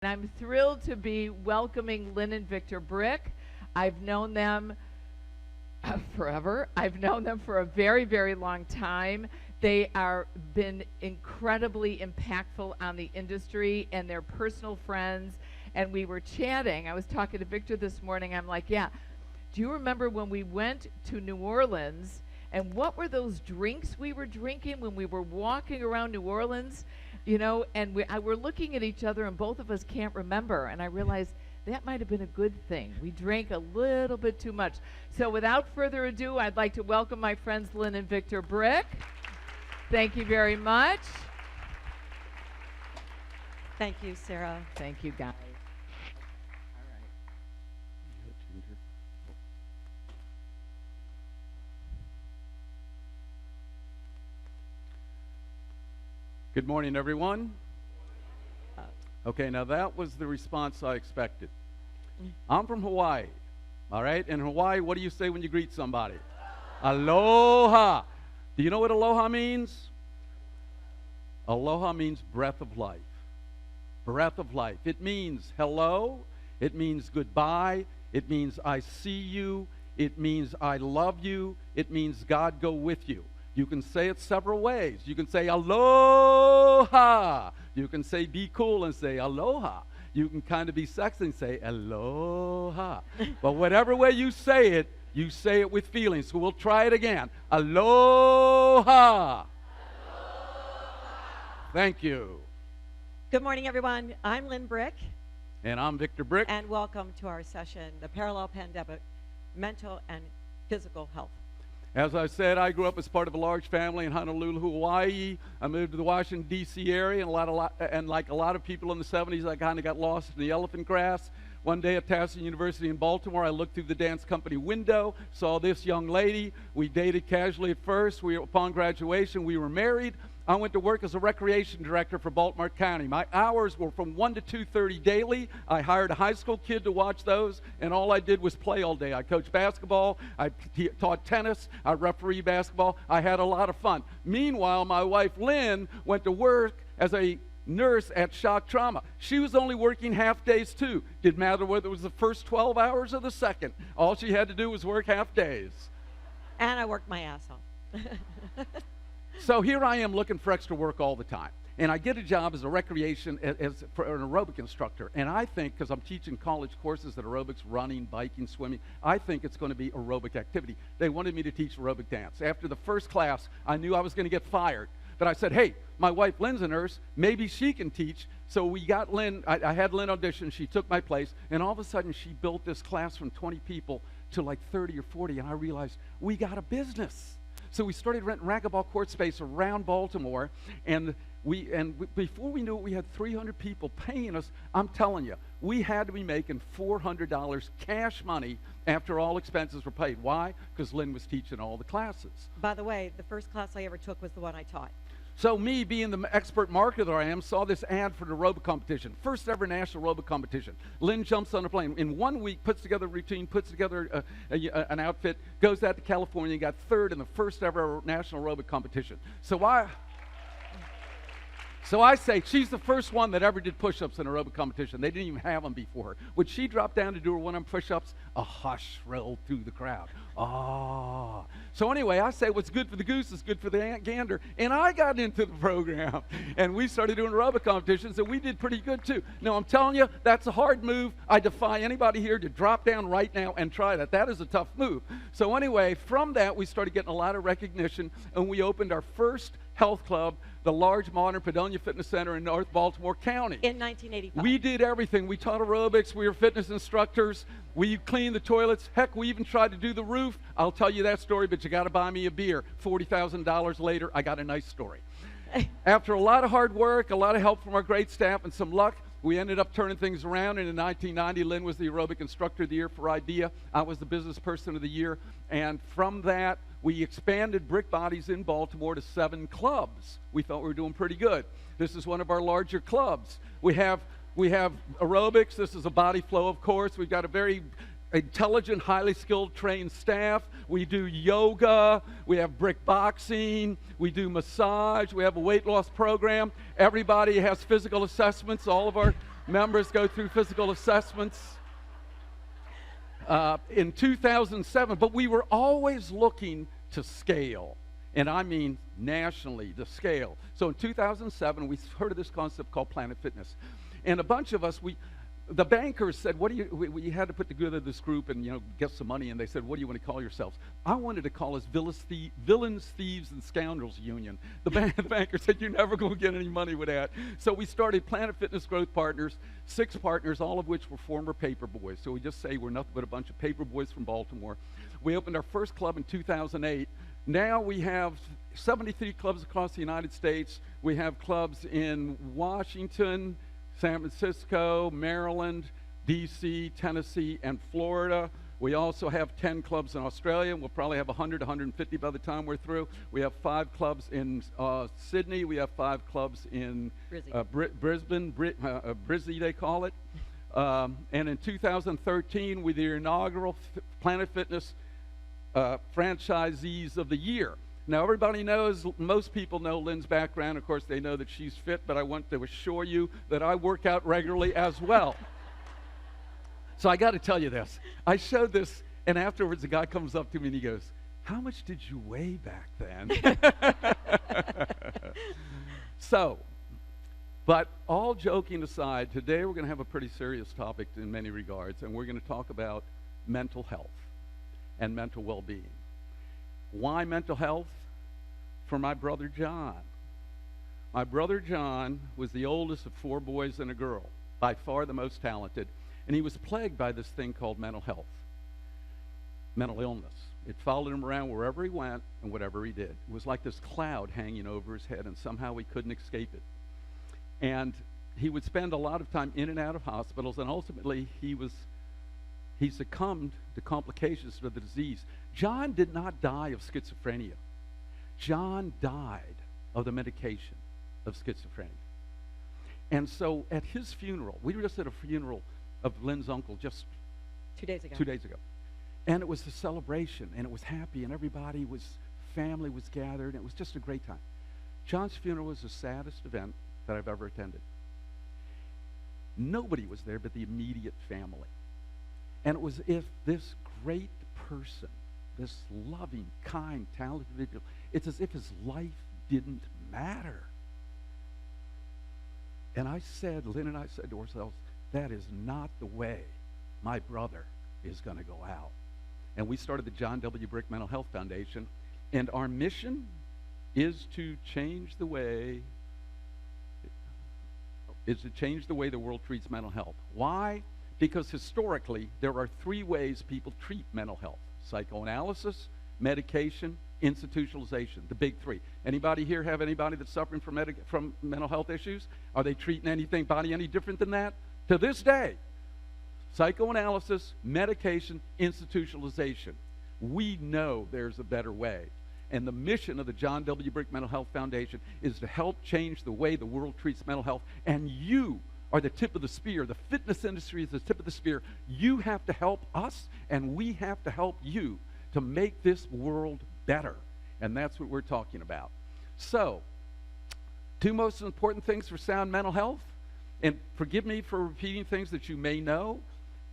And I'm thrilled to be welcoming Lynne and Victor Brick. I've known them forever. I've known them for a very, very long time. They are been incredibly impactful on the industry, and they're personal friends. And we were chatting. I was talking to Victor this morning. I'm like, yeah, do you remember when we went to New Orleans, and what were those drinks we were drinking when we were walking around New Orleans? You know, and we're looking at each other, and both of us can't remember. And I realized that might have been a good thing. We drank a little bit too much. So without further ado, I'd like to welcome my friends Lynne and Victor Brick. Thank you very much. Thank you, Sarah. Thank you, guys. Good morning, everyone. Okay, now that was the response I expected. I'm from Hawaii, all right? In Hawaii, what do you say when you greet somebody? Aloha. Do you know what aloha means? Aloha means breath of life. Breath of life. It means hello. It means goodbye. It means I see you. It means I love you. It means God go with you. You can say it several ways. You can say aloha. You can say be cool and say aloha. You can kind of be sexy and say aloha. But whatever way you say it with feeling. So we'll try it again. Aloha. Aloha. Thank you. Good morning, everyone. I'm Lynne Brick. And I'm Victor Brick. And welcome to our session, The Parallel Pandemic, Mental and Physical Health. As I said, I grew up as part of a large family in Honolulu, Hawaii. I moved to the Washington, D.C. area, and like a lot of people in the 70s, I kind of got lost in the elephant grass. One day at Towson University in Baltimore, I looked through the dance company window, saw this young lady. We dated casually at first. Upon graduation, we were married. I went to work as a recreation director for Baltimore County. My hours were from 1 to 2:30 daily. I hired a high school kid to watch those, and all I did was play all day. I coached basketball. I taught tennis. I refereed basketball. I had a lot of fun. Meanwhile, my wife, Lynne, went to work as a nurse at Shock Trauma. She was only working half days, too. Didn't matter whether it was the first 12 hours or the second. All she had to do was work half days. And I worked my ass off. So here I am looking for extra work all the time. And I get a job as a recreation, for an aerobic instructor. And I think, because I'm teaching college courses at aerobics, running, biking, swimming, I think it's going to be aerobic activity. They wanted me to teach aerobic dance. After the first class, I knew I was going to get fired. But I said, hey, my wife Lynne's a nurse. Maybe she can teach. So we got Lynne. I had Lynne audition. She took my place. And all of a sudden, she built this class from 20 people to like 30 or 40. And I realized, we got a business. So we started renting racquetball court space around Baltimore, and before we knew it, we had 300 people paying us. I'm telling you, we had to be making $400 cash money after all expenses were paid. Why? Because Lynne was teaching all the classes. By the way, the first class I ever took was the one I taught. So me, being the expert marketer I am, saw this ad for the aerobic competition. First ever national aerobic competition. Lynne jumps on a plane. In 1 week, puts together a routine, puts together an outfit, goes out to California, got third in the first ever national aerobic competition. So I say, she's the first one that ever did push-ups in an aerobic competition. They didn't even have them before her. When she dropped down to do her one-arm push-ups, a hush rolled through the crowd. Ah. So anyway, I say what's good for the goose is good for the gander. And I got into the program. And we started doing aerobic competitions, and we did pretty good too. Now, I'm telling you, that's a hard move. I defy anybody here to drop down right now and try that. That is a tough move. So anyway, from that, we started getting a lot of recognition, and we opened our first health club, the large modern Padonia Fitness Center in North Baltimore County. In 1985. We did everything. We taught aerobics. We were fitness instructors. We cleaned the toilets. Heck, we even tried to do the roof. I'll tell you that story, but you got to buy me a beer. $40,000 later, I got a nice story. After a lot of hard work, a lot of help from our great staff, and some luck, we ended up turning things around, and in 1990, Lynne was the aerobic instructor of the year for IDEA. I was the business person of the year, and from that, we expanded Brick Bodies in Baltimore to 7 clubs. We thought we were doing pretty good. This is one of our larger clubs. We have aerobics. This is a body flow, of course. We've got a very intelligent, highly skilled, trained staff. We do yoga. We have brick boxing. We do massage. We have a weight loss program. Everybody has physical assessments. All of our Members go through physical assessments. In 2007, but we were always looking to scale, and I mean nationally to scale. So in 2007, we heard of this concept called Planet Fitness, and a bunch of us, the bankers said, we had to put together this group and, get some money, and they said, what do you want to call yourselves? I wanted to call us Villains, Thieves, and Scoundrels Union. The banker said, you're never going to get any money with that. So we started Planet Fitness Growth Partners, 6 partners, all of which were former paper boys. So we just say we're nothing but a bunch of paper boys from Baltimore. We opened our first club in 2008. Now we have 73 clubs across the United States. We have clubs in Washington, San Francisco, Maryland, D.C., Tennessee, and Florida. We also have 10 clubs in Australia. We'll probably have 100, 150 by the time we're through. We have 5 clubs in Sydney. We have 5 clubs in Brisbane, Brizzy they call it. And in 2013, we're the inaugural Planet Fitness Franchisees of the Year. Now, everybody knows, most people know Lynne's background. Of course, they know that she's fit, but I want to assure you that I work out regularly as well. So I got to tell you this. I showed this, and afterwards, the guy comes up to me and he goes, how much did you weigh back then? But all joking aside, today we're going to have a pretty serious topic in many regards, and we're going to talk about mental health and mental well-being. Why mental health? For my brother John. My brother John was the oldest of 4 boys and a girl, by far the most talented, and he was plagued by this thing called mental health, mental illness. It followed him around wherever he went and whatever he did. It was like this cloud hanging over his head, and somehow he couldn't escape it. And he would spend a lot of time in and out of hospitals, and ultimately he succumbed to complications of the disease. John did not die of schizophrenia. John died of the medication of schizophrenia. And so at his funeral, we were just at a funeral of Lynne's uncle just 2 days ago. 2 days ago. And it was a celebration, and it was happy, and family was gathered, and it was just a great time. John's funeral was the saddest event that I've ever attended. Nobody was there but the immediate family. And it was as if this great person, this loving, kind, talented individual, it's as if his life didn't matter. And Lynne and I said to ourselves, that is not the way my brother is going to go out. And we started the John W. Brick Mental Health Foundation, and our mission is to change the way the world treats mental health. Why? Because historically, there are 3 ways people treat mental health: psychoanalysis, medication, institutionalization, the big 3. Anybody here have anybody that's suffering from mental health issues? Are they treating anybody any different than that? To this day, psychoanalysis, medication, institutionalization. We know there's a better way. And the mission of the John W. Brick Mental Health Foundation is to help change the way the world treats mental health. And you are the tip of the spear. The fitness industry is the tip of the spear. You have to help us, and we have to help you to make this world better. And that's what we're talking about. So, 2 most important things for sound mental health. And forgive me for repeating things that you may know,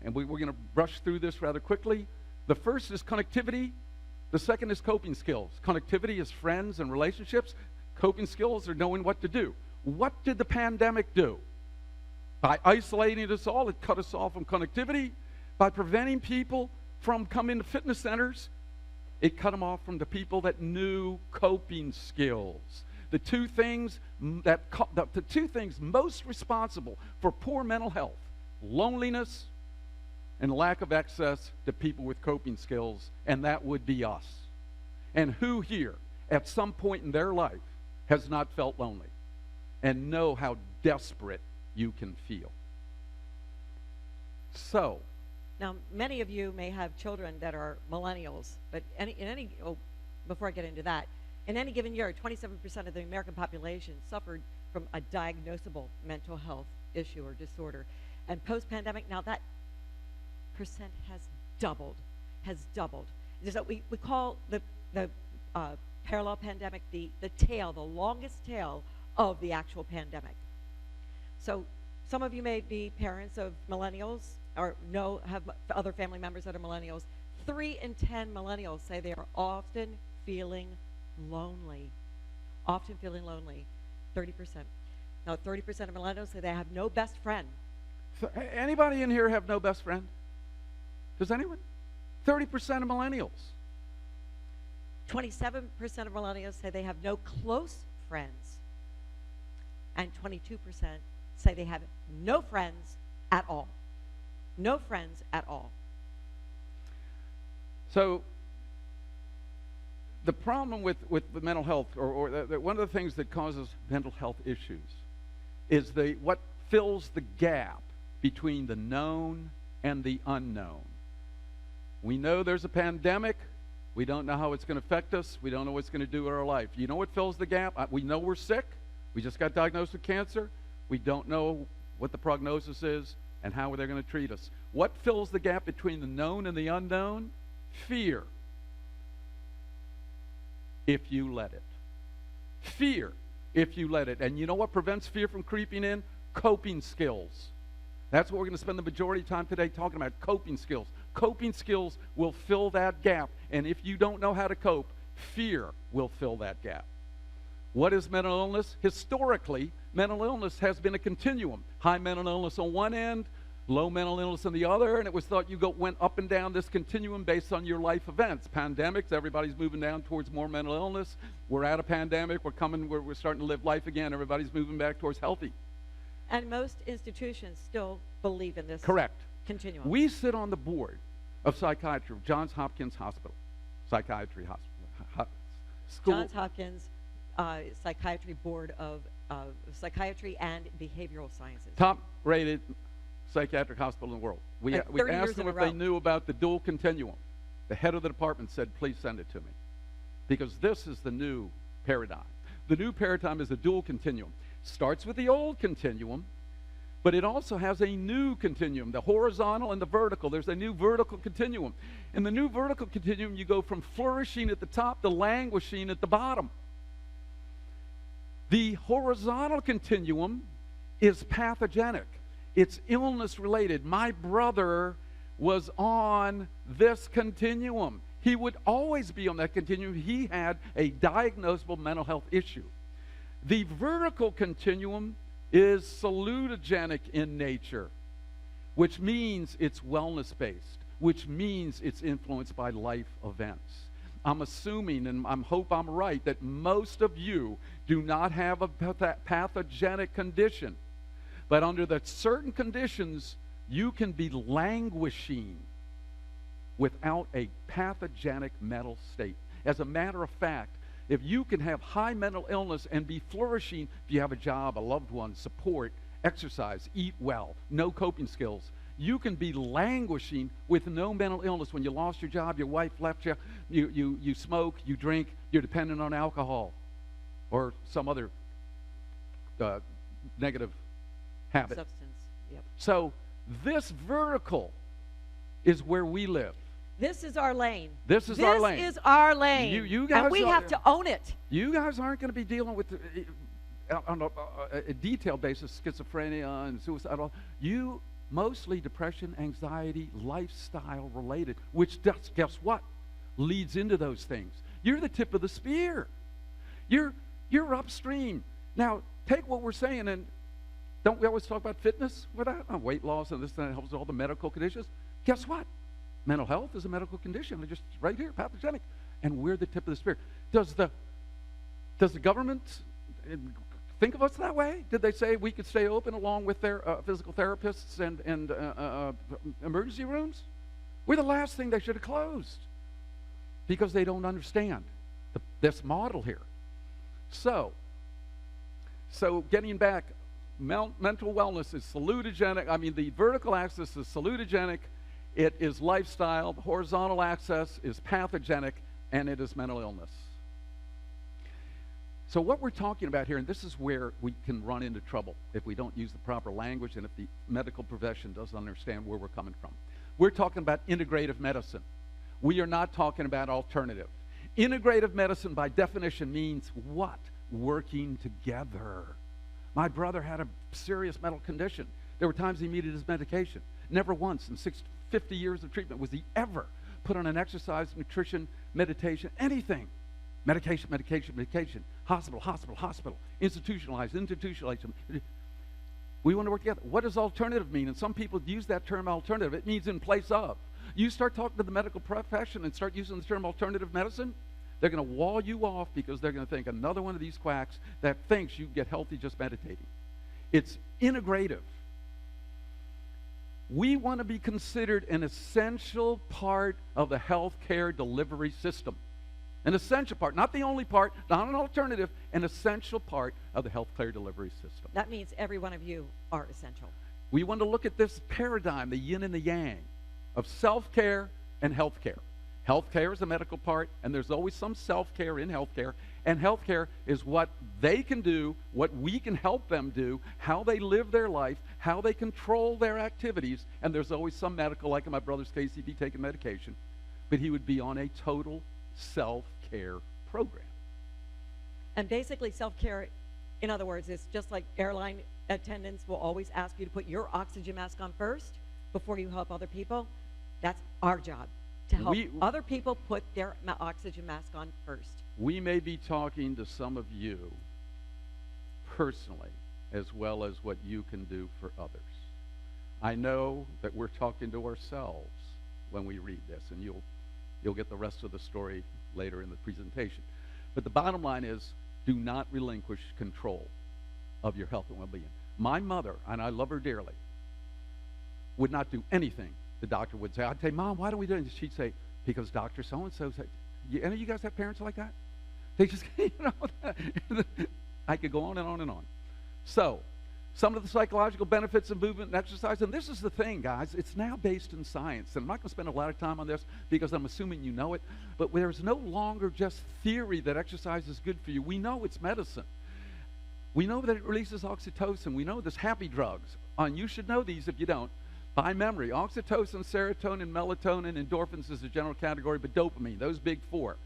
and we're going to brush through this rather quickly. The first is connectivity. The second is coping skills. Connectivity is friends and relationships. Coping skills are knowing what to do. What did the pandemic do? By isolating us all, it cut us off from connectivity. By preventing people from coming to fitness centers, it cut them off from the people that knew coping skills. The 2 things most responsible for poor mental health: loneliness and lack of access to people with coping skills, and that would be us. And who here, at some point in their life, has not felt lonely and know how desperate you can feel? So, now, many of you may have children that are millennials, but before I get into that, in any given year, 27% of the American population suffered from a diagnosable mental health issue or disorder. And post-pandemic, now that percent has doubled. Is that we call the parallel pandemic the longest tail of the actual pandemic. So Some of you may be parents of millennials or have other family members that are millennials. 3 in 10 millennials say they are often feeling lonely. Often feeling lonely. 30%. Now, 30% of millennials say they have no best friend. So, anybody in here have no best friend? Does anyone? 30% of millennials. 27% of millennials say they have no close friends. And 22% say they have no friends at all. No friends at all. So the problem with mental health, or one of the things that causes mental health issues, is what fills the gap between the known and the unknown. We know there's a pandemic. We don't know how it's going to affect us. We don't know what it's going to do in our life. You know what fills the gap? We know we're sick. We just got diagnosed with cancer. We don't know what the prognosis is and how they're going to treat us. What fills the gap between the known and the unknown? Fear. If you let it. Fear, if you let it. And you know what prevents fear from creeping in? Coping skills. That's what we're going to spend the majority of time today talking about, coping skills. Coping skills will fill that gap. And if you don't know how to cope, fear will fill that gap. What is mental illness? Historically, mental illness has been a continuum. High mental illness on one end, low mental illness on the other, and it was thought you went up and down this continuum based on your life events. Pandemics, everybody's moving down towards more mental illness. We're out of pandemic. We're starting to live life again. Everybody's moving back towards healthy. And most institutions still believe in this. Correct. Continuum. We sit on the board of psychiatry of Johns Hopkins Hospital, Psychiatry Hospital. School. Johns Hopkins Psychiatry Board of Psychiatry and Behavioral Sciences. Top-rated psychiatric hospital in the world. We asked them if they knew about the dual continuum. The head of the department said, please send it to me. Because this is the new paradigm. The new paradigm is a dual continuum. Starts with the old continuum, but it also has a new continuum, the horizontal and the vertical. There's a new vertical continuum. In the new vertical continuum, you go from flourishing at the top to languishing at the bottom. The horizontal continuum is pathogenic. It's illness related. My brother was on this continuum. He would always be on that continuum. He had a diagnosable mental health issue. The vertical continuum is salutogenic in nature, which means it's wellness-based, which means it's influenced by life events. I'm assuming, and I hope I'm right, that most of you do not have a pathogenic condition. But under the certain conditions, you can be languishing without a pathogenic mental state. As a matter of fact, if you can have high mental illness and be flourishing, if you have a job, a loved one, support, exercise, eat well, no coping skills, you can be languishing with no mental illness. When you lost your job, your wife left you, you smoke, you drink, you're dependent on alcohol or some other negative habit. Substance, yep. So this vertical is where we live. This is our lane. This is our lane. This is our lane. You guys and we have to own it. You guys aren't going to be dealing with, on a detailed basis, schizophrenia and suicidal. You mostly depression, anxiety, lifestyle related, which guess what? Leads into those things. You're the tip of the spear. You're upstream. Now, take what we're saying, and don't we always talk about fitness with that? Weight loss and this and that helps with all the medical conditions. Guess what? Mental health is a medical condition. They're just right here, pathogenic. And we're the tip of the spear. Does the government think of us that way? Did they say we could stay open along with their physical therapists and emergency rooms? We're the last thing they should have closed because they don't understand this model here. So getting back, mental wellness is salutogenic. I mean, the vertical axis is salutogenic. It is lifestyle. The horizontal axis is pathogenic, and it is mental illness. So what we're talking about here, and this is where we can run into trouble if we don't use the proper language and if the medical profession doesn't understand where we're coming from. We're talking about integrative medicine. We are not talking about alternative. Integrative medicine, by definition, means what? Working together. My brother had a serious mental condition. There were times he needed his medication. Never once in 50 years of treatment was he ever put on an exercise, nutrition, meditation, anything. Medication, medication, medication. Hospital, hospital, hospital. Institutionalized, institutionalized. We want to work together. What does alternative mean? And some people use that term alternative. It means in place of. You start talking to the medical profession and start using the term alternative medicine, they're going to wall you off because they're going to think another one of these quacks that thinks you get healthy just meditating. It's integrative. We want to be considered an essential part of the healthcare delivery system. An essential part, not the only part, not an alternative, an essential part of the healthcare delivery system. That means every one of you are essential. We want to look at this paradigm, the yin and the yang, of self-care and healthcare. Healthcare is the medical part, and there's always some self-care in healthcare, and healthcare is what they can do, what we can help them do, how they live their life, how they control their activities, and there's always some medical, like in my brother's case, he'd be taking medication, but he would be on a total self-care program. And basically self-care, in other words, is just like airline attendants will always ask you to put your oxygen mask on first before you help other people. That's our job, to help other people put their oxygen mask on first. We may be talking to some of you personally as well as what you can do for others. I know that we're talking to ourselves when we read this, and you'll get the rest of the story later in the presentation. But the bottom line is, do not relinquish control of your health and well-being. My mother, and I love her dearly, would not do anything the doctor would say. I'd say, Mom, why don't we do it? And she'd say, because Dr. So-and-so said. Any of you guys have parents like that? They just, I could go on and on and on. So, some of the psychological benefits of movement and exercise, and this is the thing, guys, it's now based in science, and I'm not going to spend a lot of time on this because I'm assuming you know it, but there's no longer just theory that exercise is good for you. We know it's medicine. We know that it releases oxytocin. We know there's happy drugs. And you should know these if you don't. By memory, oxytocin, serotonin, melatonin, endorphins is the general category, but dopamine, those big four.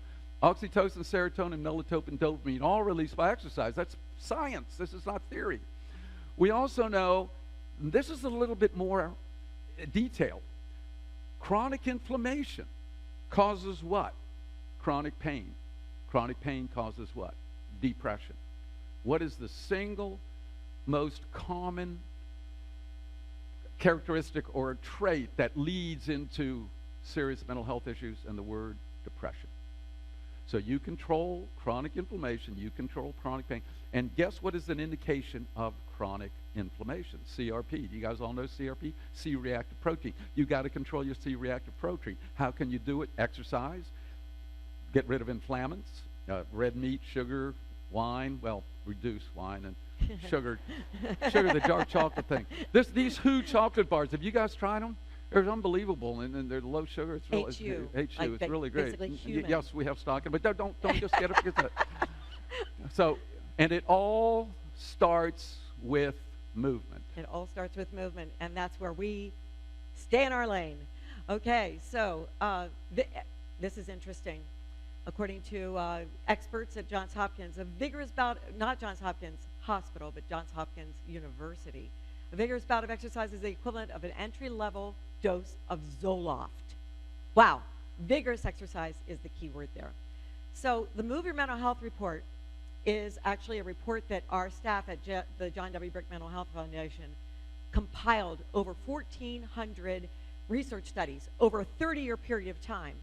Oxytocin, serotonin, melatonin, dopamine, all released by exercise. That's science. This is not theory. We also know, and this is a little bit more detailed, chronic inflammation causes what? Chronic pain. Chronic pain causes what? Depression. What is the single most common characteristic or trait that leads into serious mental health issues? And the word depression. So you control chronic inflammation, you control chronic pain, and guess what is an indication of chronic inflammation? CRP. Do you guys all know CRP? C-reactive protein. You got to control your C-reactive protein. How can you do it? Exercise, get rid of inflammants, red meat, sugar, wine, well, reduce wine and sugar, the dark chocolate thing. These Who chocolate bars, have you guys tried them? They're unbelievable, and they're low sugar. It's really HU. HU. It's really great. Yes, we have stock, but don't just get it. So, and it all starts with movement. It all starts with movement, and that's where we stay in our lane. Okay, so this is interesting. According to experts at Johns Hopkins, a vigorous bout, not Johns Hopkins Hospital, but Johns Hopkins University, a vigorous bout of exercise is the equivalent of an entry-level dose of Zoloft. Wow, vigorous exercise is the key word there. So the Move Your Mental Health Report is actually a report that our staff at the John W. Brick Mental Health Foundation compiled over 1,400 research studies over a 30-year period of time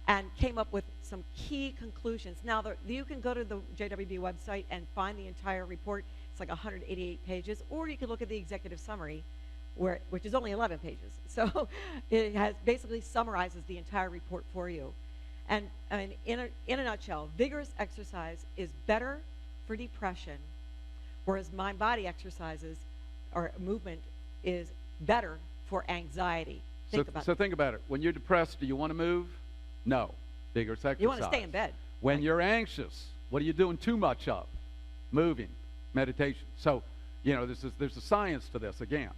and came up with some key conclusions. Now, you can go to the JWB website and find the entire report. It's like 188 pages, or you can look at the executive summary, which is only 11 pages. So it basically summarizes the entire report for you. And in a nutshell, vigorous exercise is better for depression, whereas mind-body exercises or movement is better for anxiety. Think about it. When you're depressed, do you want to move? No. Vigorous exercise. You want to stay in bed. When you're anxious, what are you doing too much of? Moving, meditation. So, there's a science to this again.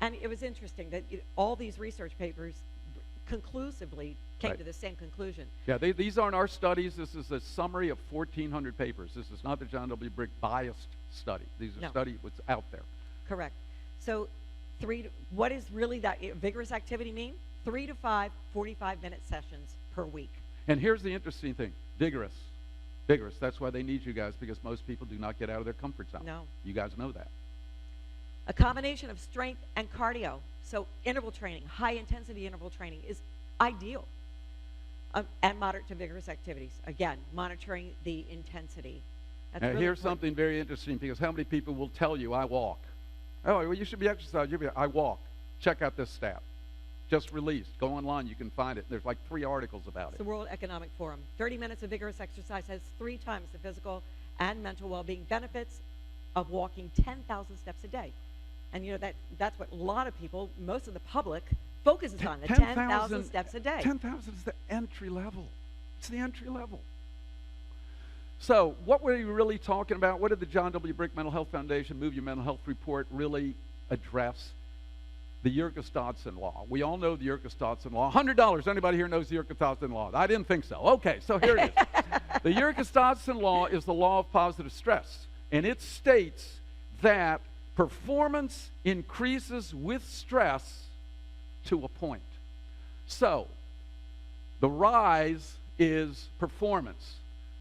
And it was interesting that all these research papers conclusively came Right. to the same conclusion. Yeah, these aren't our studies. This is a summary of 1,400 papers. This is not the John W. Brick biased study. These are No. studies what's out there. Correct. So what is really that vigorous activity mean? 3 to 5 45-minute sessions per week. And here's the interesting thing. Vigorous. Vigorous. That's why they need you guys, because most people do not get out of their comfort zone. No. You guys know that. A combination of strength and cardio. So interval training, high intensity interval training is ideal. And moderate to vigorous activities. Again, monitoring the intensity. That's Now, really here's important. something very interesting, because how many people will tell you, I walk? Oh, well, you should be exercising. I walk. Check out this stat. Just released. Go online. You can find it. There's like 3 articles about It's it. the World Economic Forum. 30 minutes of vigorous exercise has 3 times the physical and mental well-being benefits of walking 10,000 steps a day. And you know that's what a lot of people, most of the public, focuses on, the 10,000 steps a day. 10,000 is the entry level. It's the entry level. So what were you really talking about? What did the John W. Brick Mental Health Foundation Move Your Mental Health Report really address? The Yerkes-Dodson Law. We all know the Yerkes-Dodson Law. $100. Anybody here knows the Yerkes-Dodson Law? I didn't think so. Okay, so here it is. The Yerkes-Dodson Law is the law of positive stress, and it states that performance increases with stress to a point. So, the rise is performance.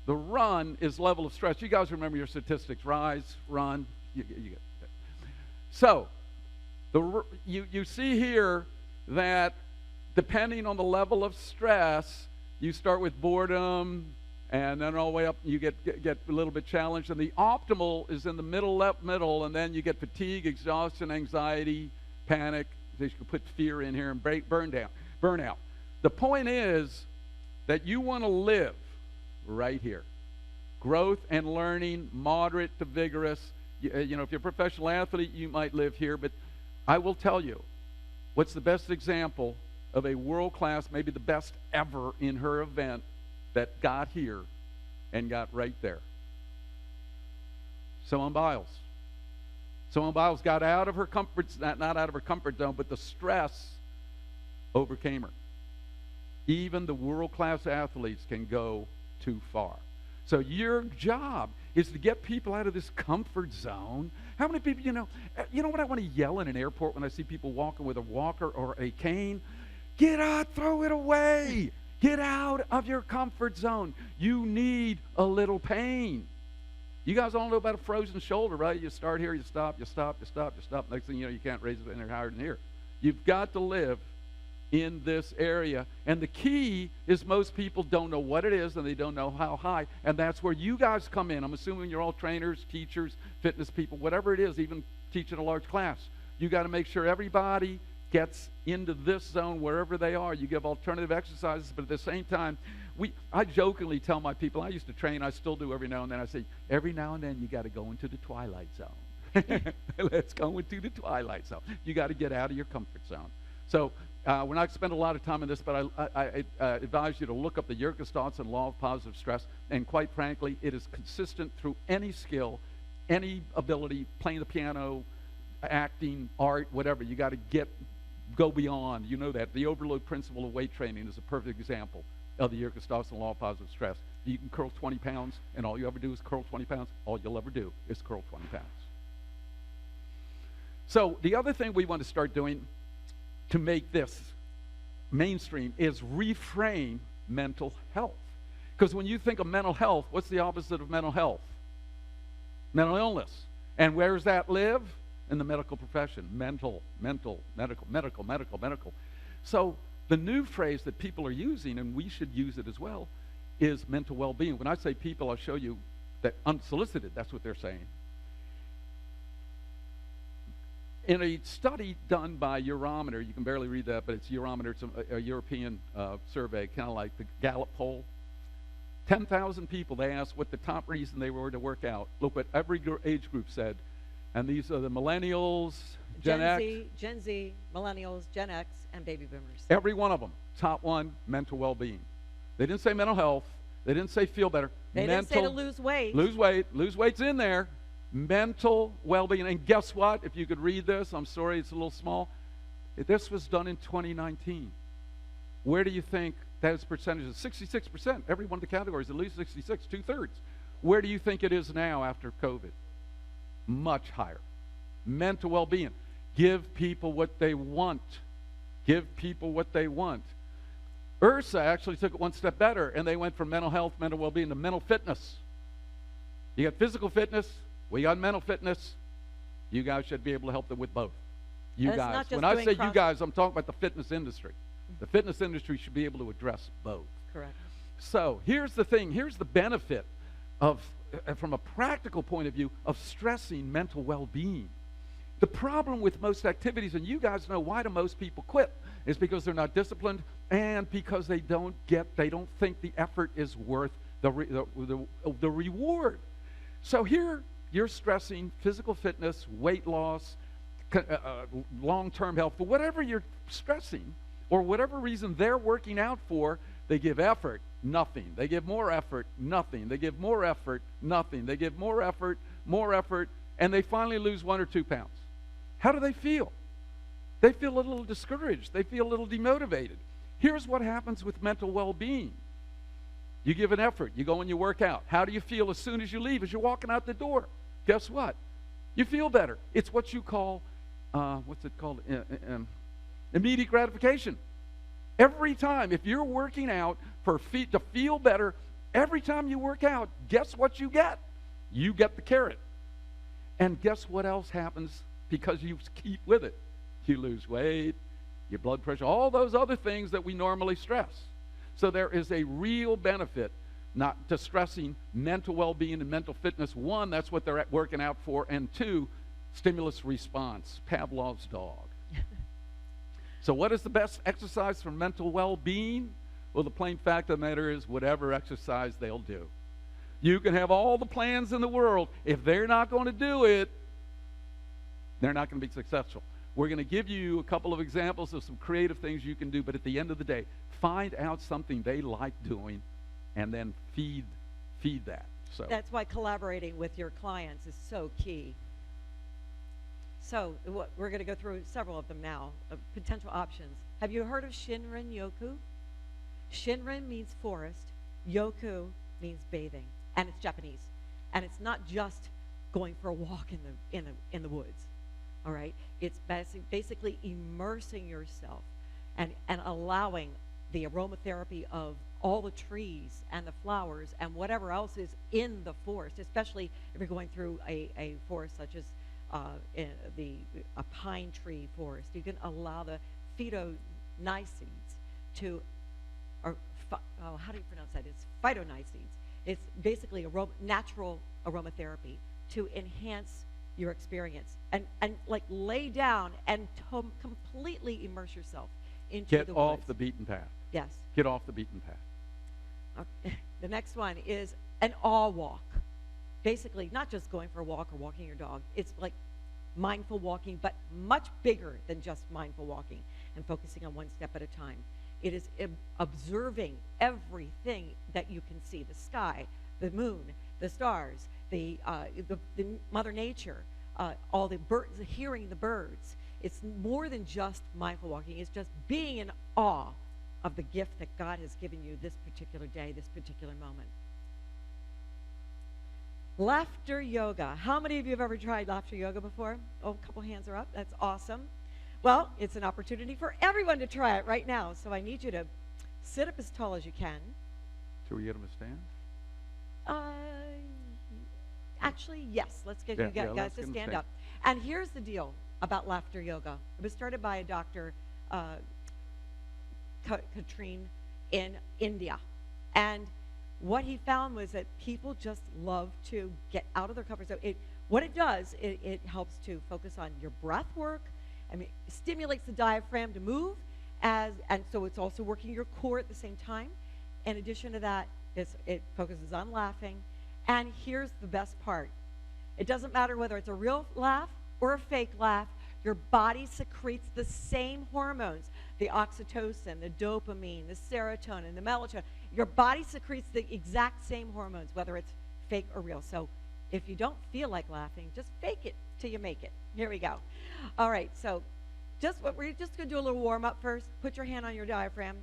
The run is level of stress. You guys remember your statistics. Rise, run. You get it. So, you see here that depending on the level of stress, you start with boredom, and then all the way up you get a little bit challenged. And the optimal is in the middle, and then you get fatigue, exhaustion, anxiety, panic. You can put fear in here and burnout. The point is that you want to live right here. Growth and learning, moderate to vigorous. You know, if you're a professional athlete, you might live here, but I will tell you, what's the best example of a world-class, maybe the best ever in her event, that got here and got right there? Simone Biles. Simone Biles got out of her not out of her comfort zone, but the stress overcame her. Even the world-class athletes can go too far. So your job is to get people out of this comfort zone. How many people, you know what I want to yell in an airport when I see people walking with a walker or a cane? Get out, throw it away. Get out of your comfort zone. You need a little pain. You guys all know about a frozen shoulder, right? You start here, you stop, you stop, you stop, you stop. Next thing you know, you can't raise it any higher than here. You've got to live in this area. And the key is most people don't know what it is and they don't know how high. And that's where you guys come in. I'm assuming you're all trainers, teachers, fitness people, whatever it is, even teaching a large class. You got to make sure everybody gets into this zone wherever they are. You give alternative exercises, but at the same time, I jokingly tell my people, I used to train, I still do every now and then, I say, every now and then you got to go into the twilight zone. Let's go into the twilight zone. You got to get out of your comfort zone. So we're not going to spend a lot of time on this, but I advise you to look up the Yerkes-Dodson Law of Positive Stress, and quite frankly, it is consistent through any skill, any ability, playing the piano, acting, art, whatever. You got to go beyond. You know that. The overload principle of weight training is a perfect example of the Yerkes-Dodson Law of Positive Stress. You can curl 20 pounds, and all you ever do is curl 20 pounds. All you'll ever do is curl 20 pounds. So the other thing we want to start doing to make this mainstream is reframe mental health. Because when you think of mental health, what's the opposite of mental health? Mental illness. And where does that live? In the medical profession. Medical. So the new phrase that people are using, and we should use it as well, is mental well-being. When I say people, I'll show you that unsolicited, that's what they're saying. In a study done by Eurometer, you can barely read that, but it's Eurometer, it's a European survey, kind of like the Gallup poll. 10,000 people, they asked what the top reason they were to work out. Look what every age group said. And these are the millennials, Gen Z, millennials, Gen X, and baby boomers. Every one of them. Top one, mental well-being. They didn't say mental health. They didn't say feel better. They didn't say to lose weight. Lose weight. Lose weight's in there. Mental well-being. And guess what? If you could read this, I'm sorry it's a little small. This was done in 2019. Where do you think those percentages? 66%. Every one of the categories, at least 66, 2/3. Where do you think it is now after COVID? Much higher. Mental well-being. Give people what they want. Give people what they want. URSA actually took it one step better, and they went from mental health, mental well-being to mental fitness. You got physical fitness, we got mental fitness. You guys should be able to help them with both. You And it's guys. not just When I doing say you cross- guys, I'm talking about the fitness industry. The fitness industry should be able to address both. Correct. So here's the thing. Here's the benefit of, from a practical point of view, of stressing mental well-being. The problem with most activities, and you guys know why do most people quit, is because they're not disciplined and because they don't think the effort is worth the reward. So here you're stressing physical fitness, weight loss, long-term health, but whatever you're stressing, or whatever reason they're working out for, they give effort, nothing. They give more effort, nothing. They give more effort, nothing. They give more effort, and they finally lose 1 or 2 pounds. How do they feel? They feel a little discouraged. They feel a little demotivated. Here's what happens with mental well-being. You give an effort. You go and you work out. How do you feel as soon as you leave, as you're walking out the door? Guess what? You feel better. It's what you call, immediate gratification. Every time, if you're working out to feel better, every time you work out, guess what you get? You get the carrot. And guess what else happens because you keep with it? You lose weight, your blood pressure, all those other things that we normally stress. So there is a real benefit not to stressing mental well-being and mental fitness. One, that's what they're working out for, and two, stimulus response, Pavlov's dog. So what is the best exercise for mental well-being? Well, the plain fact of the matter is whatever exercise they'll do. You can have all the plans in the world. If they're not going to do it, they're not going to be successful. We're going to give you a couple of examples of some creative things you can do, but at the end of the day, find out something they like doing and then feed that. So That's why collaborating with your clients is so key. So we're going to go through several of them now, of potential options. Have you heard of Shinrin Yoku? Shinrin means forest, Yoku means bathing, and it's Japanese. And it's not just going for a walk in the woods. All right? It's basically immersing yourself and allowing the aromatherapy of all the trees and the flowers and whatever else is in the forest, especially if you're going through a forest such as a pine tree forest. You can allow the phytonuices to, how do you pronounce that? It's phytonuices. It's basically natural aromatherapy to enhance your experience and like lay down and completely immerse yourself into the woods. Get off the beaten path. Yes. Get off the beaten path. Okay. The next one is an awe walk. Basically, not just going for a walk or walking your dog. It's like mindful walking, but much bigger than just mindful walking and focusing on one step at a time. It is observing everything that you can see: the sky, the moon, the stars, the Mother Nature, all the birds, hearing the birds. It's more than just mindful walking. It's just being in awe of the gift that God has given you this particular day, this particular moment. Laughter yoga. How many of you have ever tried laughter yoga before? Oh, a couple hands are up. That's awesome. Well, it's an opportunity for everyone to try it right now. So I need you to sit up as tall as you can. Should we get them to stand? Actually, yes. Let's get you guys to stand up. And here's the deal about laughter yoga. It was started by a Dr. Katrine in India. And what he found was that people just love to get out of their comfort zone. What it does, it helps to focus on your breath work. I mean, it stimulates the diaphragm to move, and so it's also working your core at the same time. In addition to that, it focuses on laughing. And here's the best part. It doesn't matter whether it's a real laugh or a fake laugh. Your body secretes the same hormones, the oxytocin, the dopamine, the serotonin, the melatonin. Your body secretes the exact same hormones, whether it's fake or real. So if you don't feel like laughing, just fake it till you make it. Here we go. All right, so we're just going to do a little warm-up first. Put your hand on your diaphragm.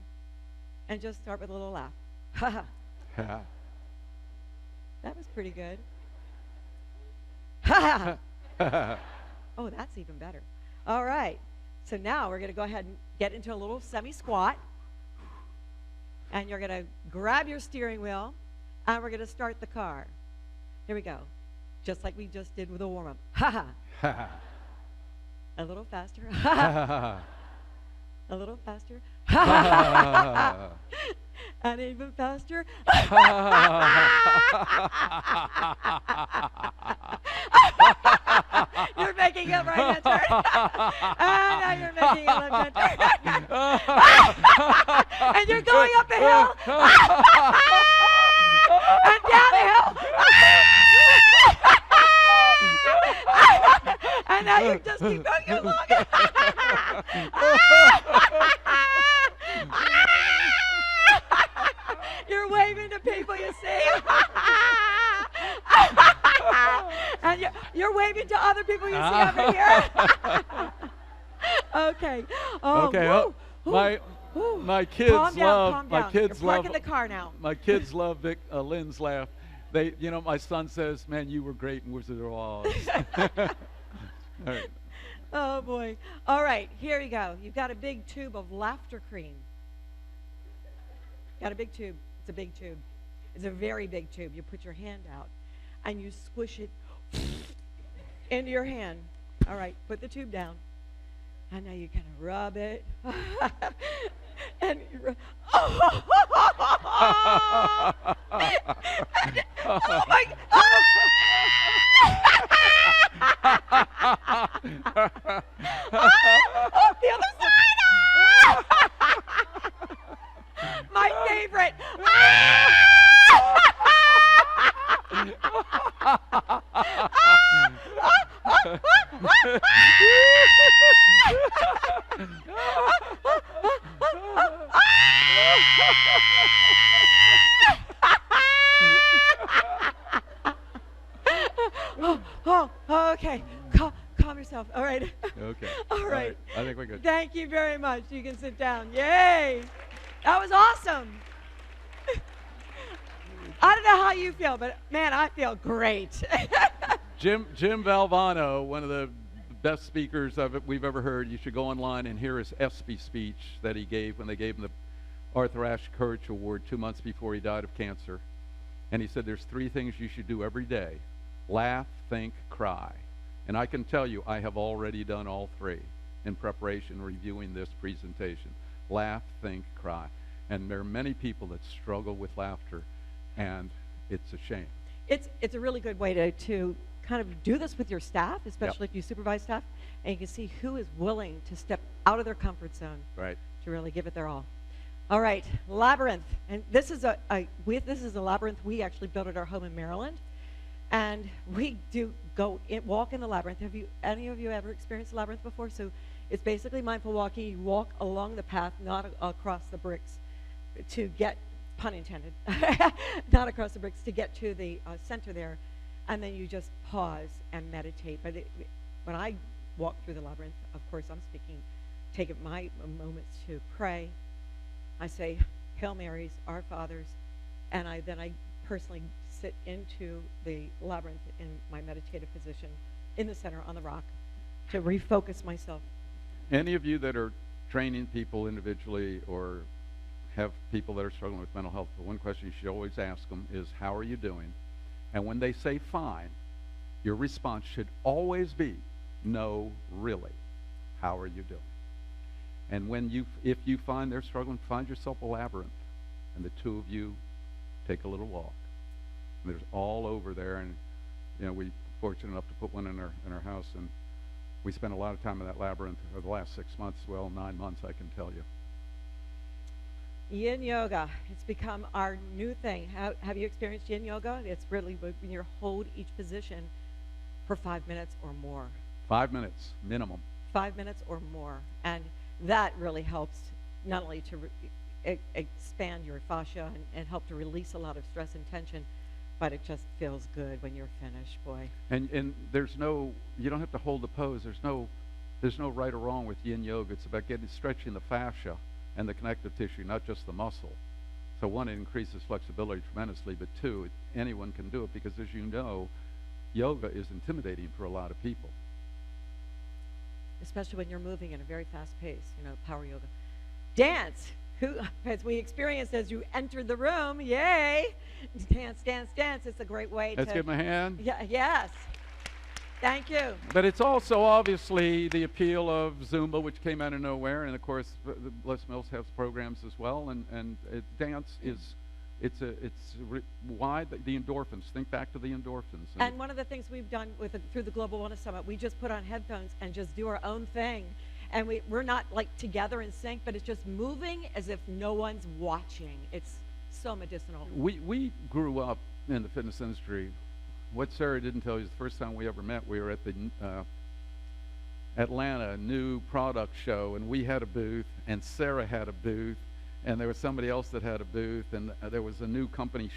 And just start with a little laugh. Ha ha. That was pretty good. Ha ha. Oh, that's even better. All right. So now we're going to go ahead and get into a little semi-squat. And you're going to grab your steering wheel, and we're going to start the car. Here we go. Just like we just did with a warm-up. Ha ha. A little faster. Ha ha. A little faster. Ha ha. And even faster. You're making it right hand turn. And now you're making it left hand turn. And you're going up the hill. And down the hill. And now you just keep going along. You're waving to people you see. And you're waving to other people you see over here. Okay. Oh, Okay. woo, My kids calm down, love. calm My down. kids You're love. parking the car now. My kids love Lynne's laugh. They, my son says, "Man, you were great in Wizard of Oz." All right. Oh boy. All right, here you go. You've got a big tube of laughter cream. Got a big tube. It's a big tube. It's a very big tube. You put your hand out and you squish it into your hand. All right, put the tube down. And now you kind of rub it. And you oh my God. The other side. My favorite. Okay. Calm yourself. All right. Okay. All right. I think we're good. Thank you very much. You can sit down. Yay. That was awesome. I don't know how you feel, but man, I feel great. Jim Valvano, one of the best speakers we've ever heard. You should go online and hear his ESPY speech that he gave when they gave him the Arthur Ashe Courage Award 2 months before he died of cancer. And he said there's 3 things you should do every day: laugh, think, cry. And I can tell you I have already done all 3 in preparation, reviewing this presentation. Laugh, think, cry. And there are many people that struggle with laughter, and it's a shame. It's a really good way to kind of do this with your staff, especially if you supervise staff, and you can see who is willing to step out of their comfort zone Right. to really give it their all. All right, labyrinth, and this is a labyrinth we actually built at our home in Maryland, and we do walk in the labyrinth. Have any of you ever experienced a labyrinth before? So it's basically mindful walking. You walk along the path, not across the bricks, to get, pun intended, not across the bricks, to get to the center there, and then you just pause and meditate. But when I walk through the labyrinth, of course I'm taking my moments to pray. I say Hail Marys, Our Fathers, and then I personally sit into the labyrinth in my meditative position in the center on the rock to refocus myself. Any of you that are training people individually or have people that are struggling with mental health, the one question you should always ask them is, how are you doing? And when they say fine, your response should always be, no, really, how are you doing? And if you find they're struggling, find yourself a labyrinth, and the 2 of you take a little walk. And there's all over there, and we're fortunate enough to put one in our house, and we spent a lot of time in that labyrinth over the last 6 months, 9 months, I can tell you. Yin yoga, it's become our new thing. Have you experienced yin yoga? It's really when you hold each position for 5 minutes or more. 5 minutes minimum. 5 minutes or more, and that really helps not only to expand your fascia and help to release a lot of stress and tension, but it just feels good when you're finished, boy. And you don't have to hold the pose. There's no right or wrong with yin yoga. It's about stretching the fascia and the connective tissue, not just the muscle. So one, it increases flexibility tremendously, but two, anyone can do it because, as you know, yoga is intimidating for a lot of people. Especially when you're moving at a very fast pace, power yoga. Dance, as we experienced as you entered the room, yay! Dance, dance, dance. It's a great way Let's give him a hand. Yeah, yes. Thank you. But it's also obviously the appeal of Zumba, which came out of nowhere, and of course, Les Mills has programs as well. And dance is, why the endorphins? Think back to the endorphins. And one of the things we've done through the Global Wellness Summit, we just put on headphones and just do our own thing. And we're not like together in sync, but it's just moving as if no one's watching. It's so medicinal. We grew up in the fitness industry. What Sarah didn't tell you is the first time we ever met, we were at the Atlanta new product show, and we had a booth, and Sarah had a booth, and there was somebody else that had a booth, and there was a new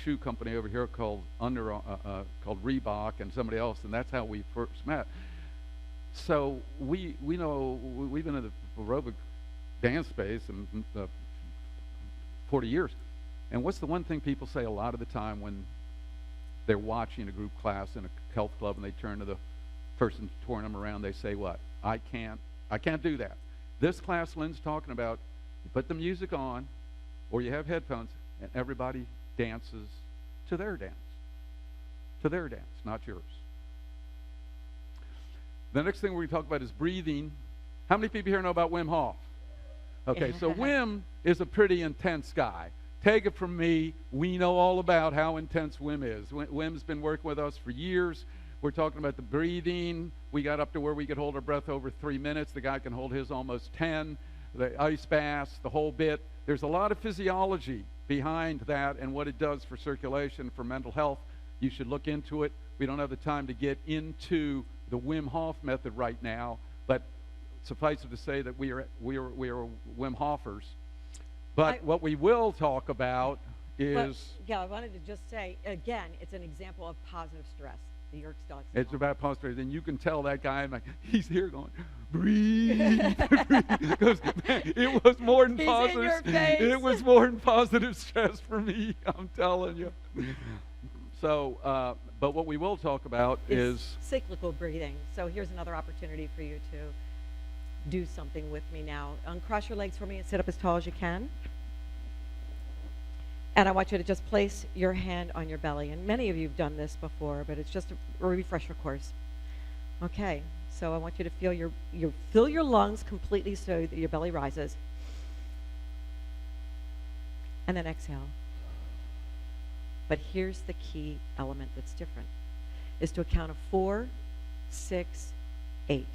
shoe company over here called Reebok, and somebody else, and that's how we first met. So we know we've been in the aerobic dance space and 40 years. And what's the one thing people say a lot of the time when they're watching a group class in a health club and they turn to the person touring them around, they say what? I can't do that. This class Lynn's talking about, you put the music on or you have headphones and everybody dances to their dance. To their dance, not yours. The next thing we're going to talk about is breathing. How many people here know about Wim Hof? Okay, so Wim is a pretty intense guy. Take it from me, we know all about how intense Wim is. Wim's been working with us for years. We're talking about the breathing. We got up to where we could hold our breath over 3 minutes. The guy can hold his almost 10. The ice baths, the whole bit. There's a lot of physiology behind that and what it does for circulation, for mental health. You should look into it. We don't have the time to get into the Wim Hof method right now, but suffice it to say that we are Wim Hofers. But what we will talk about is... I wanted to just say, again, it's an example of positive stress. The Yerkes dogs. It's about positive stress. And you can tell that guy, he's here going, breathe, breathe. Because it was more than positive. In your face. It was more than positive stress for me, I'm telling you. So, but what we will talk about is cyclical breathing. So here's another opportunity for you to do something with me now. Uncross your legs for me and sit up as tall as you can. And I want you to just place your hand on your belly. And many of you have done this before, but it's just a refresher course. Okay, so I want you to feel fill your lungs completely so that your belly rises. And then exhale. But here's the key element that's different, is to a count of 4, 6, 8.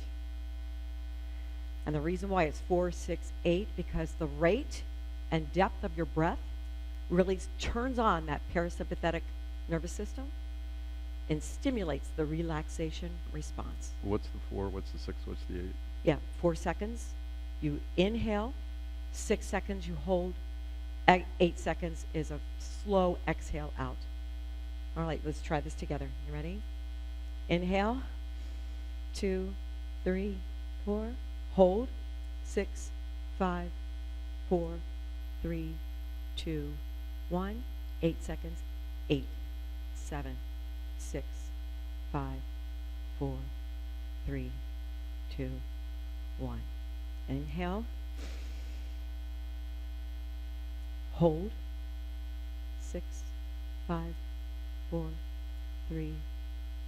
And the reason why it's 4, 6, 8, because the rate and depth of your breath really turns on that parasympathetic nervous system and stimulates the relaxation response. What's the 4, what's the 6, what's the 8? Yeah, 4 seconds, you inhale, 6 seconds you hold, 8 seconds is a slow exhale out. All right, let's try this together. You ready? Inhale, 2, 3, 4. Hold, 6, 5, 4, 3, 2, 1. 8 seconds. 8, 7, 6, 5, 4, 3, 2, 1. Inhale. Hold. 6, 5, 4, 3,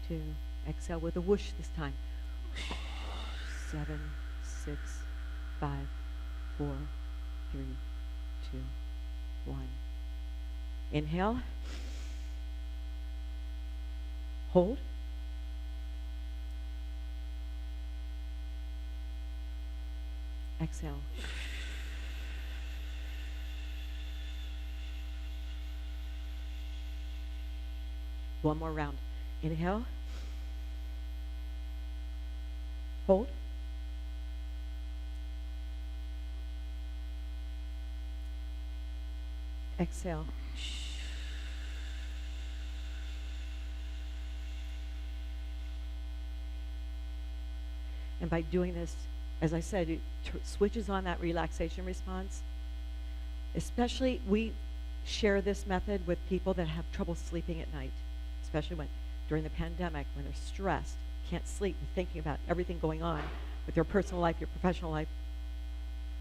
2. Exhale with a whoosh this time. 7, 6, 5, 4, 3, 2, 1. Inhale. Hold. Exhale. One more round. Inhale. Hold. Exhale. And by doing this, as I said, it switches on that relaxation response Especially, we share this method with people that have trouble sleeping at night, especially during the pandemic, when they're stressed, can't sleep, and thinking about everything going on with your personal life, your professional life.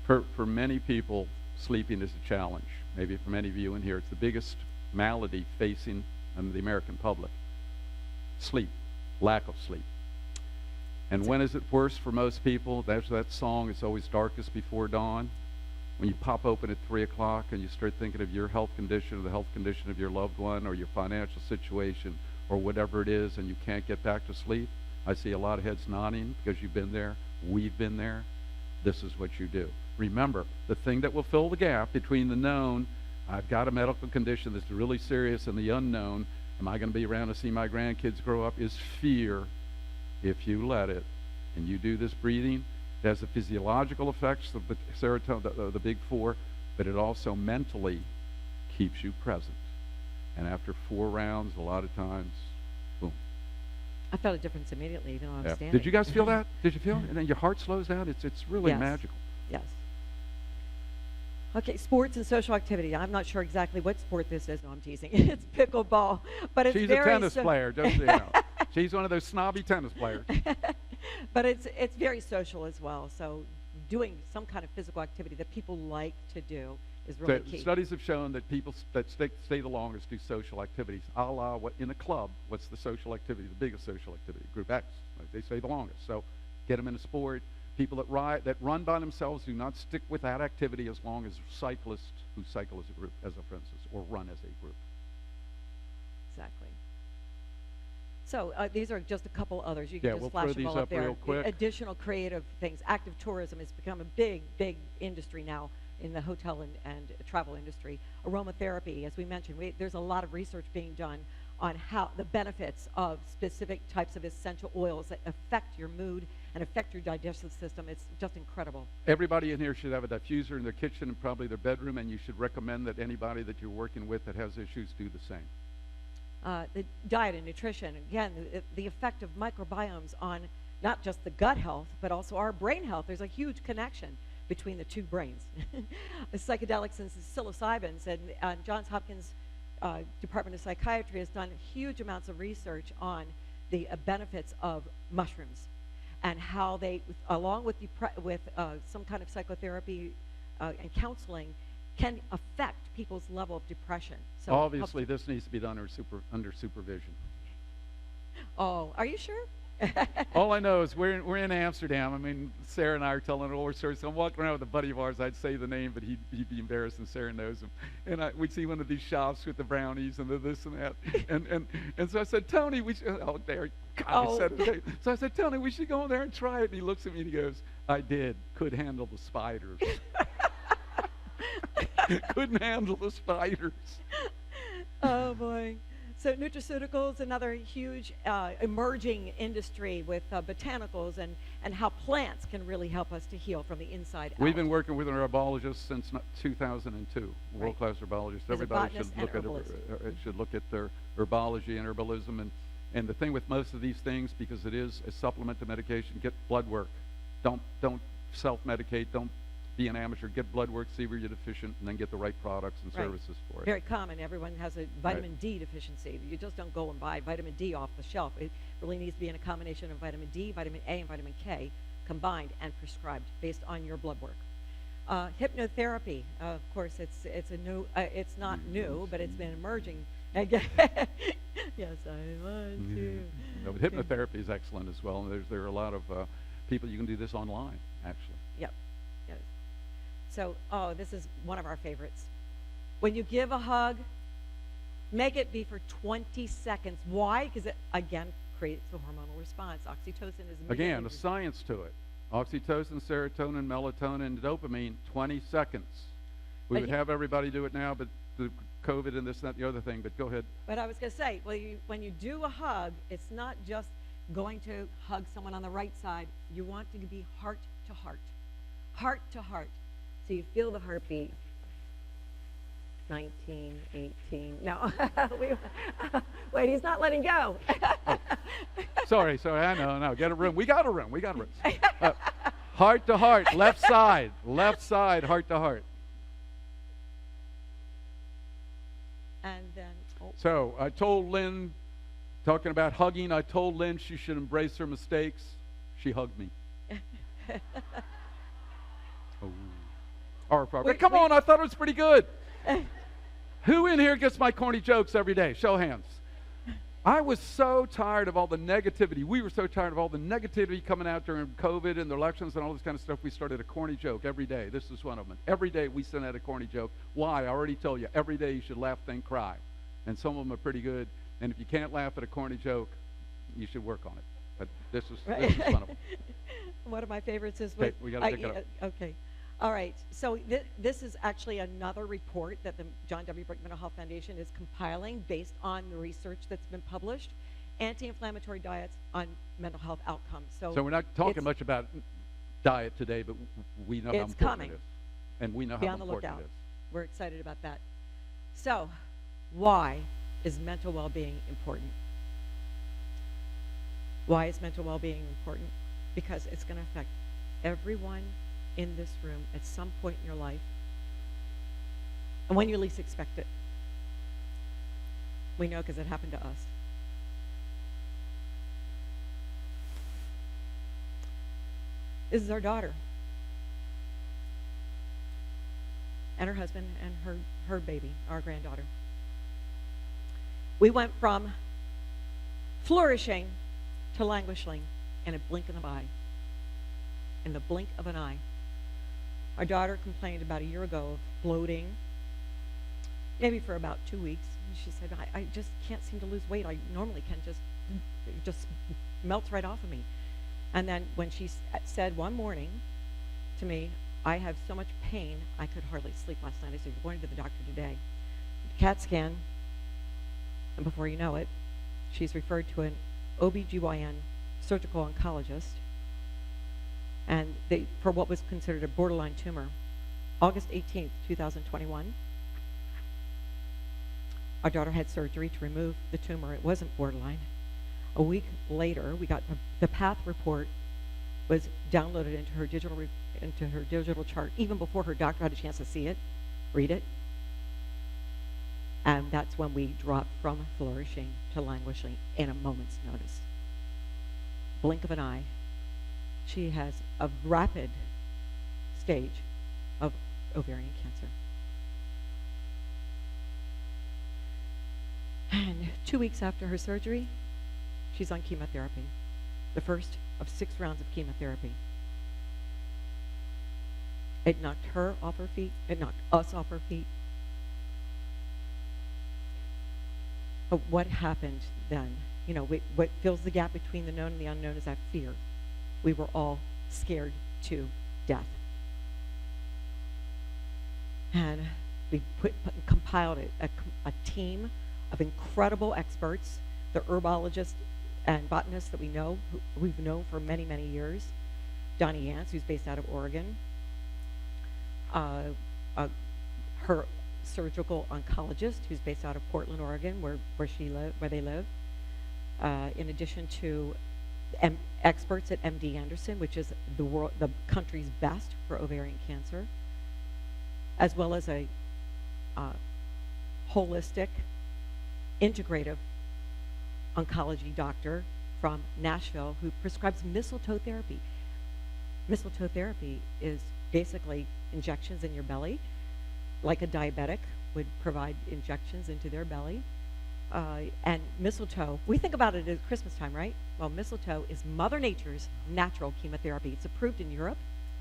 For many people, sleeping is a challenge. Maybe for many of you in here, it's the biggest malady facing the American public. Sleep, lack of sleep. And when is it worse for most people? There's that song, It's Always Darkest Before Dawn. When you pop open at 3 o'clock and you start thinking of your health condition or the health condition of your loved one or your financial situation or whatever it is, and you can't get back to sleep, I see a lot of heads nodding because you've been there. We've been there. This is what you do. Remember, the thing that will fill the gap between the known, I've got a medical condition that's really serious, and the unknown, am I going to be around to see my grandkids grow up, is fear. If you let it, and you do this breathing, it has the physiological effects of the serotonin, the big four, but it also mentally keeps you present. And after 4 rounds, a lot of times, boom. I felt a difference immediately, even though I'm standing. Did you guys feel that? Did you feel it? And then your heart slows down. It's really magical. Yes. Okay, sports and social activity. I'm not sure exactly what sport this is. No, I'm teasing. It's pickleball, but it's She's very a tennis player, just so you know. She's one of those snobby tennis players. But it's very social as well. So doing some kind of physical activity that people like to do is really key. Studies have shown that people that stay the longest do social activities. A la what in a club, what's the social activity, the biggest social activity? Group X. Right? They stay the longest. So get them in a sport. People that run by themselves do not stick with that activity as long as cyclists who cycle as a group, for instance, or run as a group. Exactly. So these are just a couple others. You can just we'll flash throw them these all up up there. real quick. Additional creative things. Active tourism has become a big, big industry now in the hotel and travel industry. Aromatherapy, as we mentioned, there's a lot of research being done on how the benefits of specific types of essential oils that affect your mood and affect your digestive system. It's just incredible. Everybody in here should have a diffuser in their kitchen and probably their bedroom, and you should recommend that anybody that you're working with that has issues do the same. The diet and nutrition, again, the effect of microbiomes on not just the gut health, but also our brain health. There's a huge connection between the two brains. The psychedelics and psilocybins, and Johns Hopkins Department of Psychiatry has done huge amounts of research on the benefits of mushrooms and how they, along with some kind of psychotherapy and counseling, can affect people's level of depression. So obviously, this needs to be done under supervision. Oh, are you sure? All I know is we're in Amsterdam. I mean, Sarah and I are telling all stories. So I'm walking around with a buddy of ours. I'd say the name, but he'd be embarrassed, and Sarah knows him. And we'd see one of these shops with the brownies and the this and that. And so I said, Tony, we should. Oh, there. God, I said it. So I said, Tony, we should go in there and try it. And he looks at me and he goes, I did. Could handle the spiders. Couldn't handle the spiders. Oh boy. So nutraceuticals, another huge emerging industry with botanicals and how plants can really help us to heal from the inside out. We've been working with an herbologist since 2002, world-class herbologist. Everybody should look at their herbology and herbalism. And the thing with most of these things, because it is a supplement to medication, get blood work. Don't self-medicate. Don't be an amateur. Get blood work, see where you're deficient, and then get the right products and services for it. Very common. Everyone has a vitamin D deficiency. You just don't go and buy vitamin D off the shelf. It really needs to be in a combination of vitamin D, vitamin A, and vitamin K combined and prescribed based on your blood work. Hypnotherapy, of course, it's not new, but it's been emerging. Yes, I want to. No, but hypnotherapy is excellent as well, and there are a lot of people. You can do this online, actually. Yep. Yes. So, this is one of our favorites. When you give a hug, make it be for 20 seconds. Why? Because it, again, creates a hormonal response. Oxytocin is again a science to it. Oxytocin, serotonin, melatonin, dopamine, 20 seconds. We would have everybody do it now, but the COVID and this and that, the other thing, but go ahead. But I was going to say, when you do a hug, it's not just going to hug someone on the right side. You want to be heart to heart. Heart to heart. So you feel the heartbeat. 19, 18. No. Wait, he's not letting go. Sorry, I know. No, get a room. We got a room. Heart to heart, left side, heart to heart. And then, So I told Lynne, talking about hugging, I told Lynne she should embrace her mistakes. She hugged me. Oh. Our program. Come on, I thought it was pretty good. Who in here gets my corny jokes every day? Show of hands. I was so tired of all the negativity. We were so tired of all the negativity coming out during COVID and the elections and all this kind of stuff. We started a corny joke every day. This is one of them. Every day we send out a corny joke. Why? I already told you. Every day you should laugh, think, cry. And some of them are pretty good. And if you can't laugh at a corny joke, you should work on it. But this is one of them. One of my favorites is Okay, we got to pick it up. Okay. All right. So this is actually another report that the John W. Brick Mental Health Foundation is compiling based on the research that's been published, anti-inflammatory diets on mental health outcomes. So we're not talking much about diet today, but we know how it's important coming. it is. And we know Be how on the important lookout. it is. We're excited about that. So why is mental well-being important? Why is mental well-being important? Because it's going to affect everyone in this room at some point in your life, and when you least expect it. We know because it happened to us. This is our daughter and her husband and her baby, our granddaughter. We went from flourishing to languishing in a blink of an eye. In the blink of an eye. Our daughter complained about a year ago of bloating, maybe for about 2 weeks. And she said, I just can't seem to lose weight. I normally can, it just melts right off of me. And then when she said one morning to me, I have so much pain, I could hardly sleep last night. I said, you're going to the doctor today. CAT scan, and before you know it, she's referred to an OBGYN surgical oncologist, and for what was considered a borderline tumor. August 18th, 2021, our daughter had surgery to remove the tumor. It wasn't borderline. A week later, we got the PATH report was downloaded into her digital chart, even before her doctor had a chance to see it, read it. And that's when we dropped from flourishing to languishing in a moment's notice. Blink of an eye. She has a rapid stage of ovarian cancer. And 2 weeks after her surgery, she's on chemotherapy. The first of 6 rounds of chemotherapy. It knocked her off her feet. It knocked us off our feet. But what happened then? You know, what fills the gap between the known and the unknown is that fear. We were all scared to death. And we compiled a team of incredible experts, the herbologists and botanists that we've known for many, many years. Donnie Yance, who's based out of Oregon. Her surgical oncologist, who's based out of Portland, Oregon, where they live. In addition to experts at MD Anderson, which is the country's best for ovarian cancer, as well as a holistic, integrative oncology doctor from Nashville who prescribes mistletoe therapy. Mistletoe therapy is basically injections in your belly, like a diabetic would provide injections into their belly. And mistletoe, we think about it at Christmas time, right? Well, mistletoe is Mother Nature's natural chemotherapy. It's approved in Europe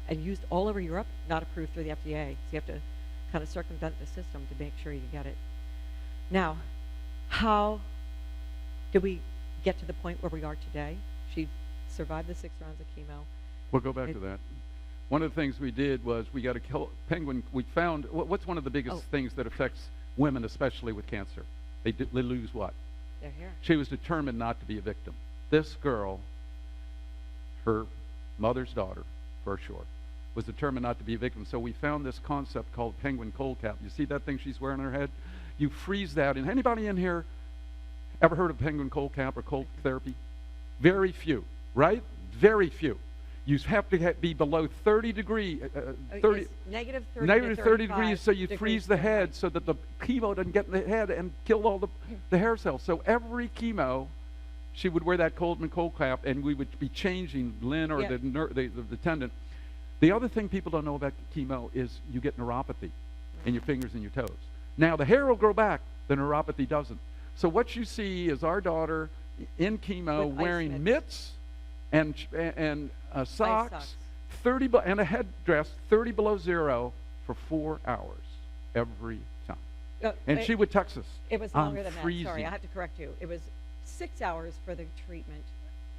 and used all over Europe, not approved through the FDA. So you have to kind of circumvent the system to make sure you get it. Now, how did we get to the point where we are today? She survived the 6 rounds of chemo. We'll go back to that. One of the things we did was we got a penguin. We found, what's one of the biggest things that affects women, especially with cancer? They lose what? Their hair. She was determined not to be a victim. This girl, her mother's daughter, for sure, was determined not to be a victim. So we found this concept called penguin cold cap. You see that thing she's wearing on her head? You freeze that. And anybody in here ever heard of penguin cold cap or cold therapy? Very few, right? Very few. You have to be below 30 degrees, It's negative 30 negative to 30 35 degrees, so you freeze the head Fahrenheit. so that the chemo doesn't get in the head and kill all the hair cells. So every chemo, she would wear that Coleman cold cap, and we would be changing Lynn or Yeah. the attendant. The other thing people don't know about chemo is you get neuropathy in your fingers and your toes. Now, the hair will grow back. The neuropathy doesn't. So what you see is our daughter in chemo With ice wearing mitts. mitts and socks, socks. 30 and a headdress 30 below zero for 4 hours every time. And she would text us. It was "I'm longer than that. freezing." Sorry, I have to correct you. It was 6 hours for the treatment,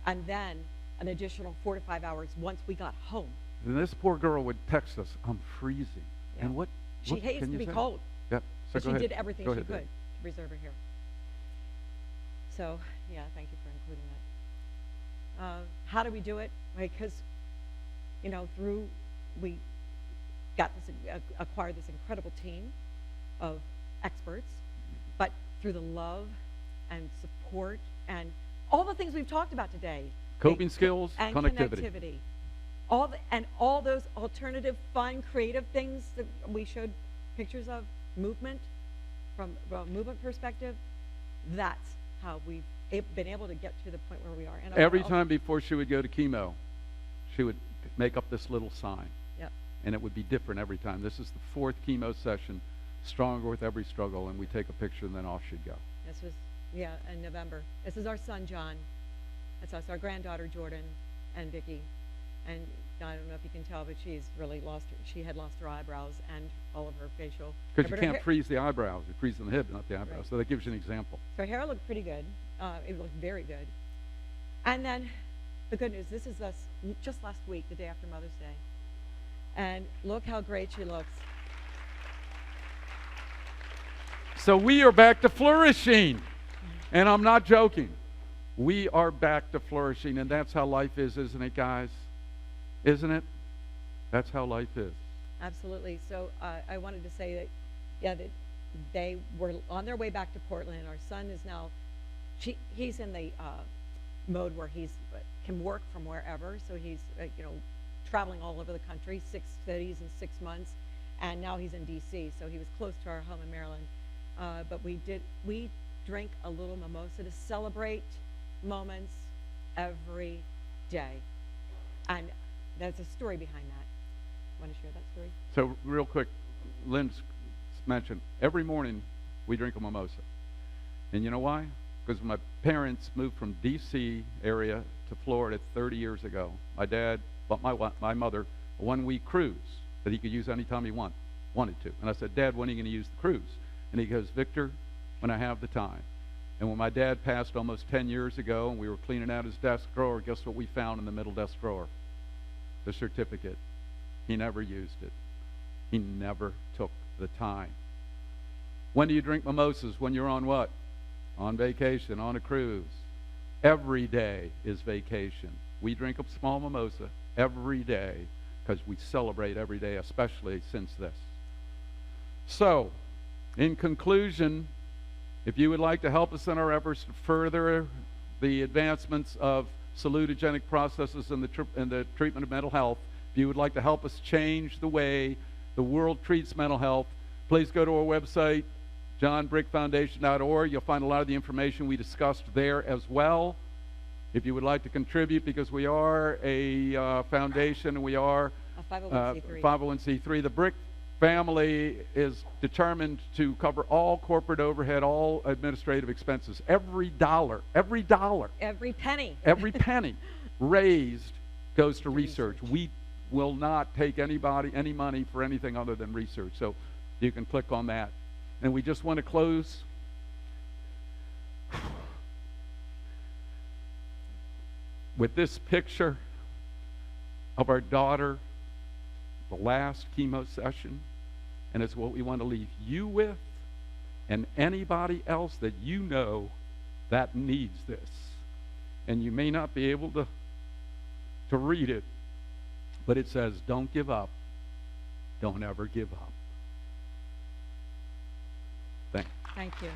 and then an additional 4 to 5 hours once we got home. And this poor girl would text us, "I'm freezing." Yeah. And what She hates can to you be say? cold, Yep. So but go she ahead. did everything Go she ahead, could Dave. to preserve her hair. So, yeah, thank you for including that. How do we do it? Because, we got this, acquired this incredible team of experts, but through the love and support and all the things we've talked about today. Coping skills, and connectivity. All those alternative, fun, creative things that we showed pictures of, movement, from a movement perspective, that's how we've been able to get to the point where we are. And Every time before she would go to chemo, she would make up this little sign. Yep. And it would be different every time. This is the 4th chemo session, stronger with every struggle, and we take a picture and then off she'd go. This was, in November. This is our son, John. That's us, our granddaughter, Jordan, and Vicky. And I don't know if you can tell, but she had lost her eyebrows and all of her facial. Because you but her can't hair- freeze the eyebrows. You freeze in the hip, not the eyebrows. Right. So that gives you an example. So her hair looked pretty good. It looked very good. And then the good news, this is us just last week, the day after Mother's Day. And look how great she looks. So we are back to flourishing. And I'm not joking. We are back to flourishing, and that's how life is, isn't it, guys? Isn't it? That's how life is. Absolutely. So I wanted to say that they were on their way back to Portland. Our son is now, he's in the mode where he can work from wherever. So he's traveling all over the country, 6 cities in 6 months, and now he's in D.C. So he was close to our home in Maryland. But we drank a little mimosa to celebrate moments every day, and there's a story behind that. Want to share that story? So real quick, Lynn's mentioned, every morning we drink a mimosa. And you know why? Because my parents moved from D.C. area to Florida 30 years ago. My dad bought my mother a 1-week cruise that he could use anytime he wanted to. And I said, "Dad, when are you going to use the cruise?" And he goes, "Victor, when I have the time." And when my dad passed almost 10 years ago and we were cleaning out his desk drawer, guess what we found in the middle desk drawer? The certificate. He never used it. He never took the time. When do you drink mimosas? When you're on what? On vacation, on a cruise. Every day is vacation. We drink a small mimosa every day because we celebrate every day, especially since this. So, in conclusion, if you would like to help us in our efforts to further the advancements of salutogenic processes in the treatment of mental health, if you would like to help us change the way the world treats mental health, please go to our website, johnbrickfoundation.org. You'll find a lot of the information we discussed there as well. If you would like to contribute, because we are a foundation and we are A 501c3. 501c3, the Brick family is determined to cover all corporate overhead, all administrative expenses. Every dollar, Every penny. every penny raised goes to research. We will not take any money for anything other than research. So you can click on that. And we just want to close with this picture of our daughter, the last chemo session. And it's what we want to leave you with and anybody else that you know that needs this. And you may not be able to read it, but it says, don't give up. Don't ever give up. Thanks. Thank you.